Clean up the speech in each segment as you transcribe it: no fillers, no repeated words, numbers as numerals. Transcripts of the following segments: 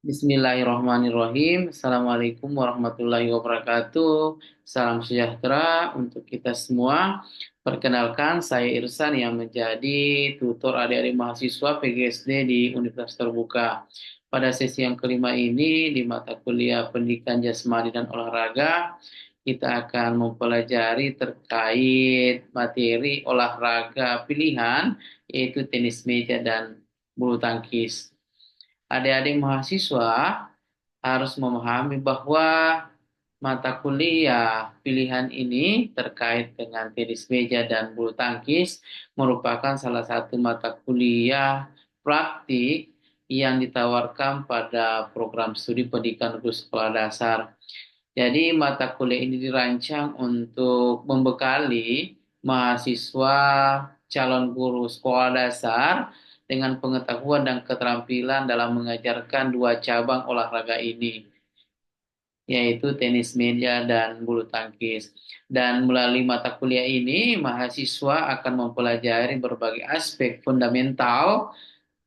Bismillahirrahmanirrahim. Assalamualaikum warahmatullahi wabarakatuh. Salam sejahtera untuk kita semua. Perkenalkan, saya Irsan yang menjadi tutor adik-adik mahasiswa PGSD di Universitas Terbuka. Pada sesi yang kelima ini, di mata kuliah Pendidikan Jasmani dan Olahraga, kita akan mempelajari terkait materi olahraga pilihan, yaitu tenis meja dan bulu tangkis. Adik-adik mahasiswa harus memahami bahwa mata kuliah pilihan ini terkait dengan tenis meja dan bulu tangkis merupakan salah satu mata kuliah praktik yang ditawarkan pada program studi pendidikan guru sekolah dasar. Jadi mata kuliah ini dirancang untuk membekali mahasiswa calon guru sekolah dasar dengan pengetahuan dan keterampilan dalam mengajarkan dua cabang olahraga ini, yaitu tenis meja dan bulu tangkis. Dan melalui mata kuliah ini, mahasiswa akan mempelajari berbagai aspek fundamental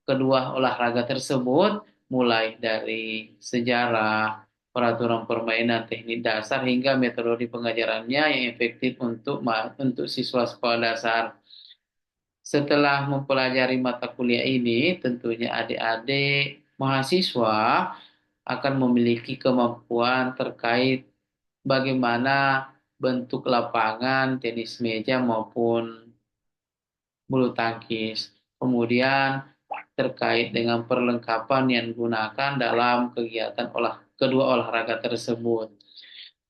kedua olahraga tersebut, mulai dari sejarah, peraturan permainan, teknik dasar, hingga metode pengajarannya yang efektif untuk siswa sekolah dasar. Setelah mempelajari mata kuliah ini, tentunya adik-adik mahasiswa akan memiliki kemampuan terkait bagaimana bentuk lapangan tenis meja maupun bulu tangkis. Kemudian terkait dengan perlengkapan yang digunakan dalam kegiatan kedua olahraga tersebut,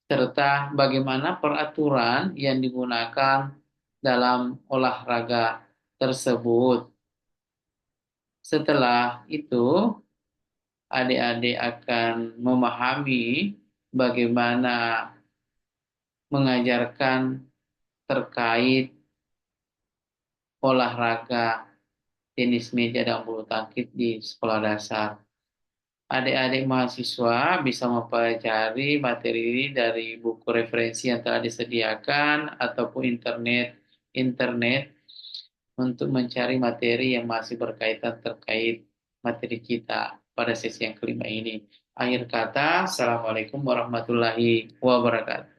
serta bagaimana peraturan yang digunakan dalam olahraga tersebut. Setelah itu, adik-adik akan memahami bagaimana mengajarkan terkait olahraga tenis meja dan bulu tangkis di sekolah dasar. Adik-adik mahasiswa bisa mempelajari materi ini dari buku referensi yang telah disediakan ataupun internet untuk mencari materi yang masih berkaitan terkait materi kita pada sesi yang kelima ini. Akhir kata, Assalamualaikum warahmatullahi wabarakatuh.